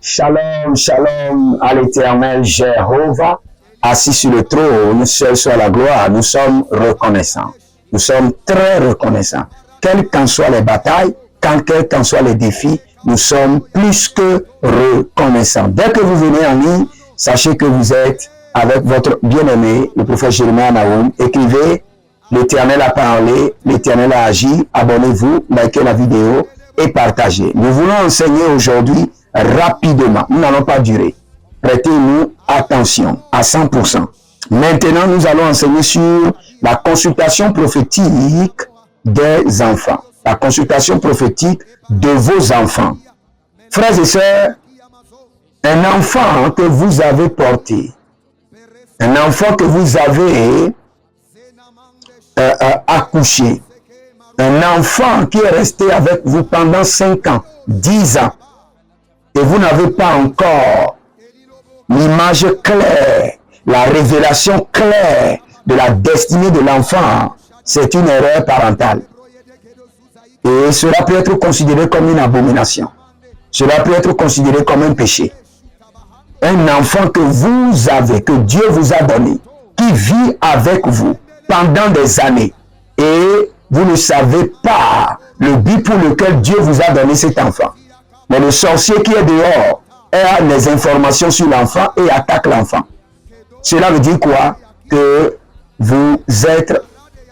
Shalom, shalom à l'Éternel Jéhovah, assis sur le trône, seul soit la gloire. Nous sommes reconnaissants. Nous sommes très reconnaissants. Quelles qu'en soient les batailles, quels qu'en soient les défis, nous sommes plus que reconnaissants. Dès que vous venez en ligne, sachez que vous êtes avec votre bien-aimé, le prophète Jérémie Naoum. Écrivez, l'Éternel a parlé, l'Éternel a agi. Abonnez-vous, likez la vidéo et partagez. Nous voulons enseigner aujourd'hui rapidement. Nous n'allons pas durer. Prêtez-nous attention à 100%. Maintenant, nous allons enseigner sur la consultation prophétique des enfants. La consultation prophétique de vos enfants. Frères et sœurs, un enfant que vous avez porté, un enfant que vous avez accouché, un enfant qui est resté avec vous pendant 5 ans, 10 ans, et vous n'avez pas encore l'image claire, la révélation claire de la destinée de l'enfant, c'est une erreur parentale. Et cela peut être considéré comme une abomination. Cela peut être considéré comme un péché. Un enfant que vous avez, que Dieu vous a donné, qui vit avec vous pendant des années, et vous ne savez pas le but pour lequel Dieu vous a donné cet enfant. Mais le sorcier qui est dehors a les informations sur l'enfant et attaque l'enfant. Cela veut dire quoi? Que vous êtes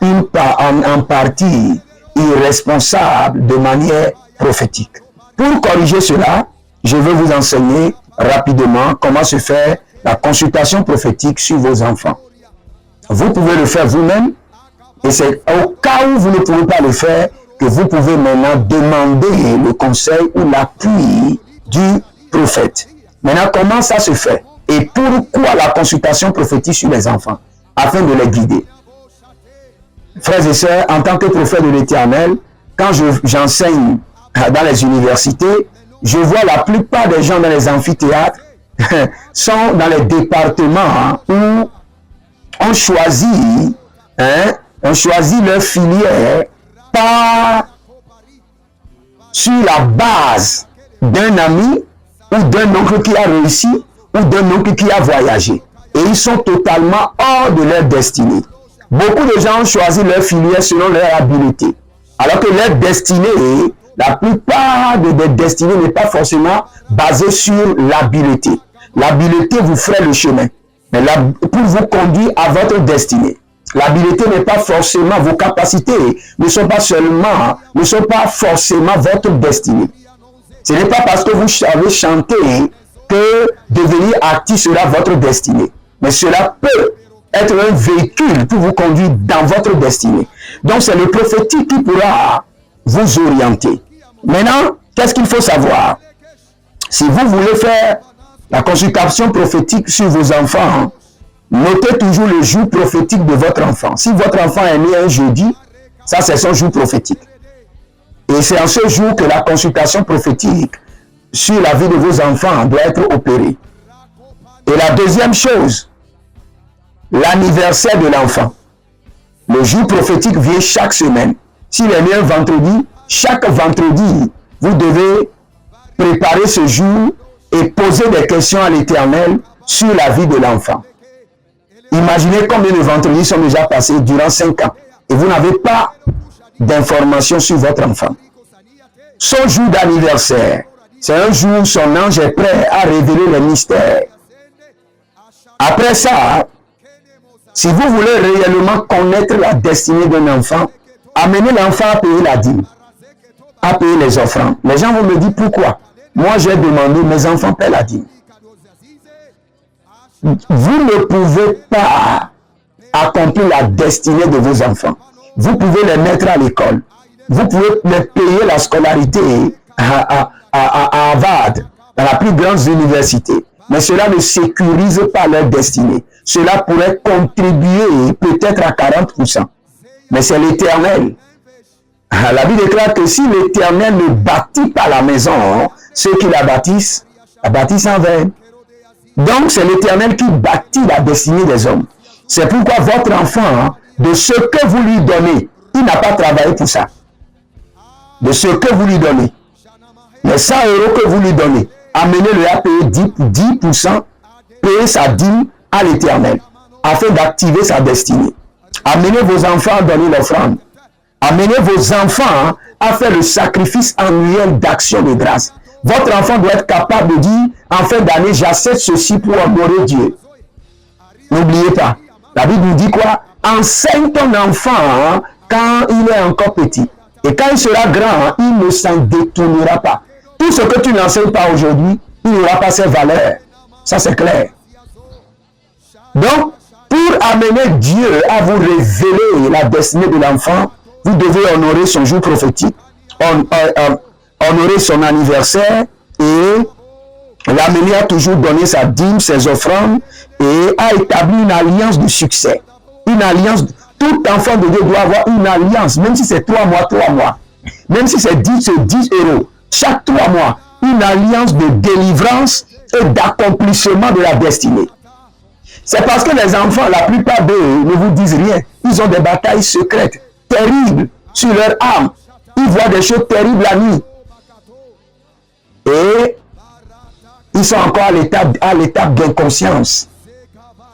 en partie irresponsable de manière prophétique. Pour corriger cela, je vais vous enseigner rapidement comment se fait la consultation prophétique sur vos enfants. Vous pouvez le faire vous-même, et c'est au cas où vous ne pouvez pas le faire que vous pouvez maintenant demander le conseil ou l'appui du prophète. Maintenant, comment ça se fait? Et pourquoi la consultation prophétique sur les enfants? Afin de les guider. Frères et sœurs, en tant que prophète de l'Éternel, quand j'enseigne dans les universités, je vois la plupart des gens dans les amphithéâtres sont dans les départements où on choisit leur filière pas sur la base d'un ami ou d'un oncle qui a réussi ou d'un oncle qui a voyagé. Et ils sont totalement hors de leur destinée. Beaucoup de gens ont choisi leur filière selon leur habileté. Alors que leur destinée, la plupart des destinées n'est pas forcément basée sur l'habileté. L'habileté vous ferait le chemin, mais pour vous conduire à votre destinée. L'habileté n'est pas forcément, vos capacités ne sont pas forcément votre destinée. Ce n'est pas parce que vous savez chanter que devenir artiste sera votre destinée. Mais cela peut être un véhicule pour vous conduire dans votre destinée. Donc c'est le prophétique qui pourra vous orienter. Maintenant, qu'est-ce qu'il faut savoir? Si vous voulez faire la consultation prophétique sur vos enfants, notez toujours le jour prophétique de votre enfant. Si votre enfant est né un jeudi, ça c'est son jour prophétique. Et c'est en ce jour que la consultation prophétique sur la vie de vos enfants doit être opérée. Et la deuxième chose, l'anniversaire de l'enfant. Le jour prophétique vient chaque semaine. S'il est né un vendredi, chaque vendredi, vous devez préparer ce jour et poser des questions à l'Éternel sur la vie de l'enfant. Imaginez combien de vendredis sont déjà passés durant 5 ans et vous n'avez pas d'informations sur votre enfant. Son jour d'anniversaire, c'est un jour où son ange est prêt à révéler les mystères. Après ça, si vous voulez réellement connaître la destinée d'un enfant, amenez l'enfant à payer la dîme, à payer les offrandes. Les gens vont me dire pourquoi. Moi, j'ai demandé, mes enfants paient la dîme. Vous ne pouvez pas accomplir la destinée de vos enfants. Vous pouvez les mettre à l'école. Vous pouvez les payer la scolarité à Harvard, dans la plus grande université. Mais cela ne sécurise pas leur destinée. Cela pourrait contribuer peut-être à 40%. Mais c'est l'Éternel. La Bible déclare que si l'Éternel ne bâtit pas la maison, ceux qui la bâtissent en vain. Donc c'est l'Éternel qui bâtit la destinée des hommes. C'est pourquoi votre enfant, de ce que vous lui donnez, il n'a pas travaillé pour ça. De ce que vous lui donnez. Les 100 € que vous lui donnez, amenez-le à payer 10%, payer sa dîme à l'Éternel, afin d'activer sa destinée. Amenez vos enfants à donner l'offrande. Amenez vos enfants à faire le sacrifice annuel d'action de grâce. Votre enfant doit être capable de dire, en fin d'année, j'achète ceci pour honorer Dieu. N'oubliez pas, la Bible nous dit quoi? Enseigne ton enfant quand il est encore petit. Et quand il sera grand, il ne s'en détournera pas. Tout ce que tu n'enseignes pas aujourd'hui, il n'aura pas ses valeurs. Ça, c'est clair. Donc, pour amener Dieu à vous révéler la destinée de l'enfant, vous devez honorer son jour prophétique, honorer son anniversaire et l'amener à toujours donner sa dîme, ses offrandes et à établir une alliance de succès. Une alliance, tout enfant de Dieu doit avoir une alliance, même si c'est 3 mois. Même si c'est 10 euros. Chaque 3 mois, une alliance de délivrance et d'accomplissement de la destinée. C'est parce que les enfants, la plupart d'eux, ne vous disent rien. Ils ont des batailles secrètes, terribles, sur leur âme. Ils voient des choses terribles la nuit. Et ils sont encore à l'étape d'inconscience.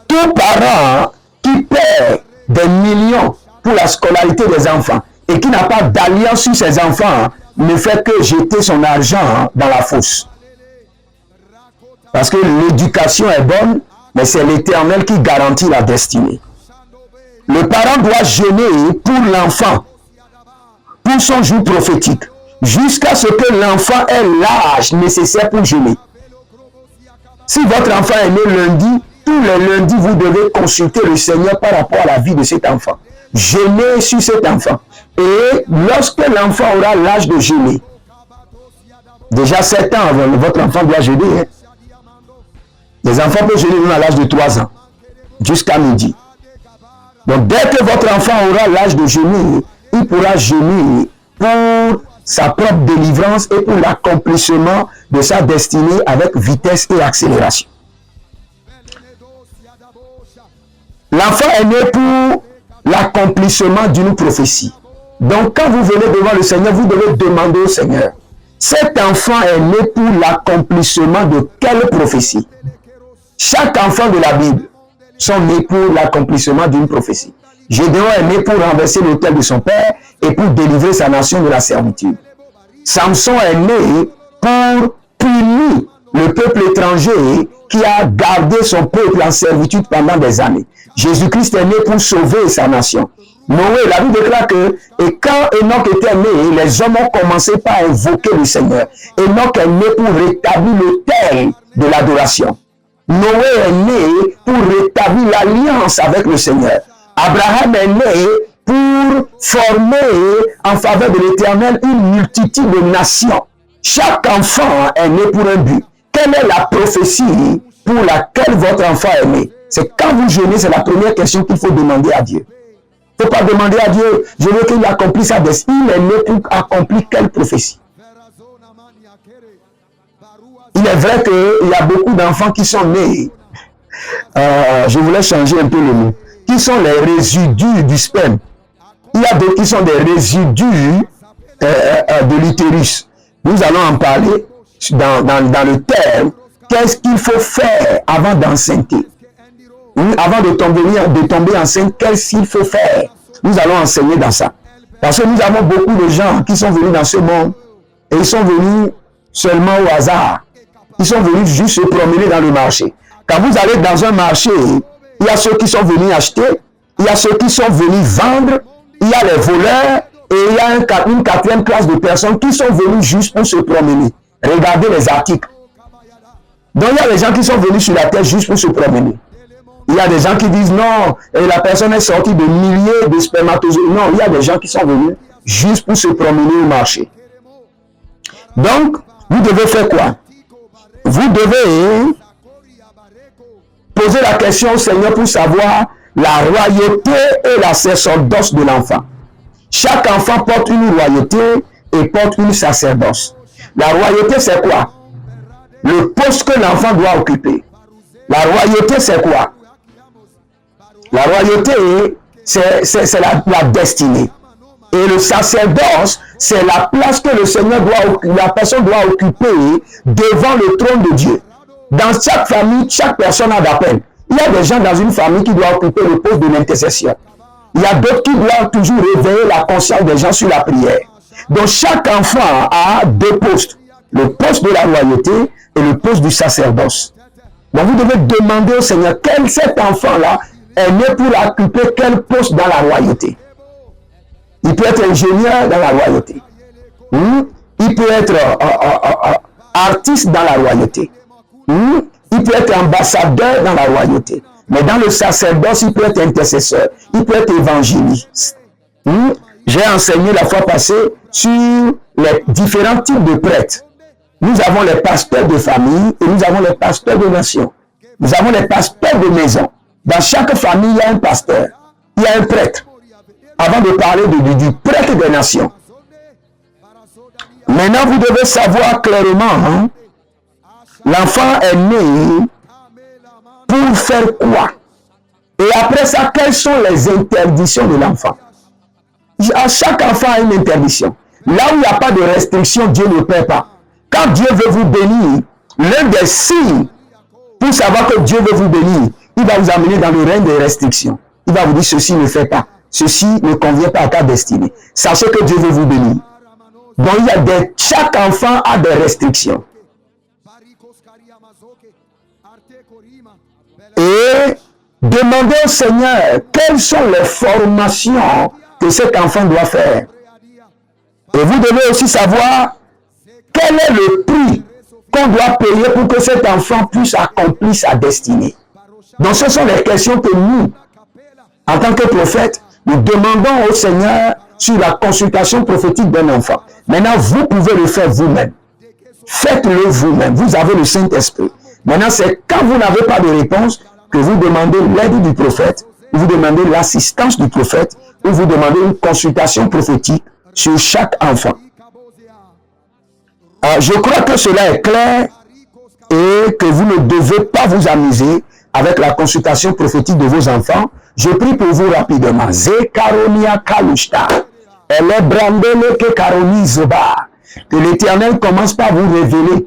Tout parent qui perd des millions pour la scolarité des enfants et qui n'a pas d'alliance sur ses enfants ne fait que jeter son argent dans la fosse. Parce que l'éducation est bonne, mais c'est l'Éternel qui garantit la destinée. Le parent doit jeûner pour l'enfant, pour son jour prophétique, jusqu'à ce que l'enfant ait l'âge nécessaire pour jeûner. Si votre enfant est né lundi, tous les lundis, vous devez consulter le Seigneur par rapport à la vie de cet enfant. Jeûner sur cet enfant. Et lorsque l'enfant aura l'âge de jeûner, déjà 7 ans, votre enfant doit jeûner. Les enfants peuvent jeûner à l'âge de 3 ans, jusqu'à midi. Donc, dès que votre enfant aura l'âge de jeûner, il pourra jeûner pour sa propre délivrance et pour l'accomplissement de sa destinée avec vitesse et accélération. L'enfant est né pour l'accomplissement d'une prophétie. Donc, quand vous venez devant le Seigneur, vous devez demander au Seigneur, cet enfant est né pour l'accomplissement de quelle prophétie? Chaque enfant de la Bible sont nés pour l'accomplissement d'une prophétie. Gédéon est né pour renverser l'autel de son père et pour délivrer sa nation de la servitude. Samson est né pour punir le peuple étranger qui a gardé son peuple en servitude pendant des années. Jésus-Christ est né pour sauver sa nation. Noé, la Bible déclare que, et quand Enoch était né, les hommes ont commencé par invoquer le Seigneur. Enoch est né pour rétablir l'autel de l'adoration. Noé est né pour rétablir l'alliance avec le Seigneur. Abraham est né pour former en faveur de l'Éternel une multitude de nations. Chaque enfant est né pour un but. Quelle est la prophétie pour laquelle votre enfant est né? C'est quand vous jeûnez, c'est la première question qu'il faut demander à Dieu. Il ne faut pas demander à Dieu, je veux qu'il accomplisse sa destinée. Il est né pour accomplir quelle prophétie? Il est vrai qu'il y a beaucoup d'enfants qui sont nés, je voulais changer un peu le mot, qui sont les résidus du sperme. Il y a d'autres qui sont des résidus de l'utérus. Nous allons en parler dans le terme, qu'est-ce qu'il faut faire avant d'enceinte? Avant de tomber enceinte, qu'est-ce qu'il faut faire? Nous allons enseigner dans ça. Parce que nous avons beaucoup de gens qui sont venus dans ce monde et ils sont venus seulement au hasard. Ils sont venus juste se promener dans le marché. Quand vous allez dans un marché, il y a ceux qui sont venus acheter, il y a ceux qui sont venus vendre, il y a les voleurs et il y a une quatrième classe de personnes qui sont venus juste pour se promener. Regardez les articles. Donc il y a les gens qui sont venus sur la terre juste pour se promener. Il y a des gens qui disent non, et la personne est sortie de milliers de spermatozoïdes. Non, il y a des gens qui sont venus juste pour se promener au marché. Donc, vous devez faire quoi? Vous devez poser la question au Seigneur pour savoir la royauté et la sacerdoce de l'enfant. Chaque enfant porte une royauté et porte une sacerdoce. La royauté, c'est quoi? Le poste que l'enfant doit occuper. La royauté, c'est quoi? La royauté, c'est la destinée. Et le sacerdoce, c'est la place que le Seigneur la personne doit occuper devant le trône de Dieu. Dans chaque famille, chaque personne a d'appel. Il y a des gens dans une famille qui doivent occuper le poste de l'intercession. Il y a d'autres qui doivent toujours réveiller la conscience des gens sur la prière. Donc chaque enfant a deux postes. Le poste de la royauté et le poste du sacerdoce. Donc vous devez demander au Seigneur, cet enfant-là est né pour occuper quel poste dans la royauté. Il peut être ingénieur dans la royauté. Il peut être artiste dans la royauté. Il peut être ambassadeur dans la royauté. Mais dans le sacerdoce, il peut être intercesseur. Il peut être évangéliste. J'ai enseigné la fois passée sur les différents types de prêtres. Nous avons les pasteurs de famille et nous avons les pasteurs de nation. Nous avons les pasteurs de maison. Dans chaque famille, il y a un pasteur. Il y a un prêtre. Avant de parler du prêtre des nations. Maintenant, vous devez savoir clairement, l'enfant est né pour faire quoi? Et après ça, quelles sont les interdictions de l'enfant? À chaque enfant a une interdiction. Là où il n'y a pas de restriction, Dieu ne paie pas. Quand Dieu veut vous bénir, l'un des signes pour savoir que Dieu veut vous bénir, il va vous amener dans le règne des restrictions. Il va vous dire, ceci ne fait pas. Ceci ne convient pas à ta destinée. Sachez que Dieu veut vous bénir. Donc, chaque enfant a des restrictions. Et demandez au Seigneur quelles sont les formations que cet enfant doit faire. Et vous devez aussi savoir quel est le prix qu'on doit payer pour que cet enfant puisse accomplir sa destinée. Donc, ce sont les questions que nous, en tant que prophètes, nous demandons au Seigneur sur la consultation prophétique d'un enfant. Maintenant, vous pouvez le faire vous-même. Faites-le vous-même. Vous avez le Saint-Esprit. Maintenant, c'est quand vous n'avez pas de réponse que vous demandez l'aide du prophète, vous demandez l'assistance du prophète, ou vous demandez une consultation prophétique sur chaque enfant. Je crois que cela est clair et que vous ne devez pas vous amuser avec la consultation prophétique de vos enfants. Je prie pour vous rapidement. Zekaronia kalushta. Elle est brandele ke karoni zoba. Que l'Éternel commence par vous révéler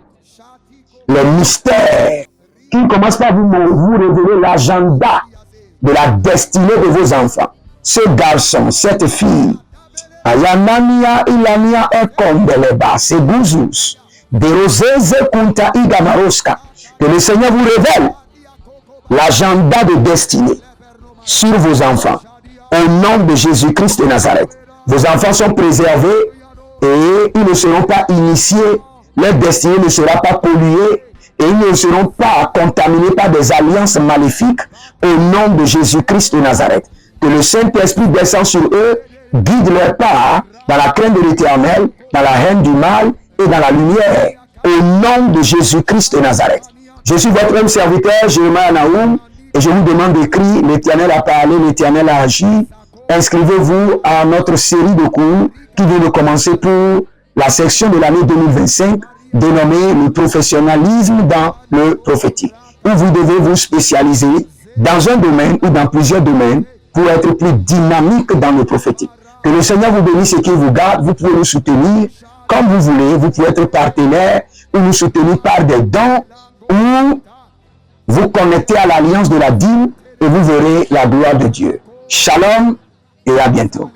les mystères. Qu'il commence par vous révéler l'agenda de la destinée de vos enfants. Ce garçon, cette fille. Ayanania ilania ekondeleba. C'est Bouzus. Derozeze kunta igamaroska. Que le Seigneur vous révèle l'agenda de destinée sur vos enfants. Au nom de Jésus-Christ de Nazareth. Vos enfants sont préservés et ils ne seront pas initiés. Leur destinée ne sera pas polluée et ils ne seront pas contaminés par des alliances maléfiques au nom de Jésus-Christ de Nazareth. Que le Saint-Esprit descend sur eux, guide leur pas dans la crainte de l'Éternel, dans la haine du mal et dans la lumière. Au nom de Jésus-Christ de Nazareth. Je suis votre homme serviteur, Jérémie Naoum, et je vous demande d'écrire, l'Éternel a parlé, l'Éternel a agi. Inscrivez-vous à notre série de cours qui vient de commencer pour la section de l'année 2025, dénommée le professionnalisme dans le prophétique, où vous devez vous spécialiser dans un domaine ou dans plusieurs domaines pour être plus dynamique dans le prophétique. Que le Seigneur vous bénisse et qu'il vous garde. Vous pouvez nous soutenir comme vous voulez. Vous pouvez être partenaire ou nous soutenir par des dons ou vous connecter à l'alliance de la dîme et vous verrez la gloire de Dieu. Shalom et à bientôt.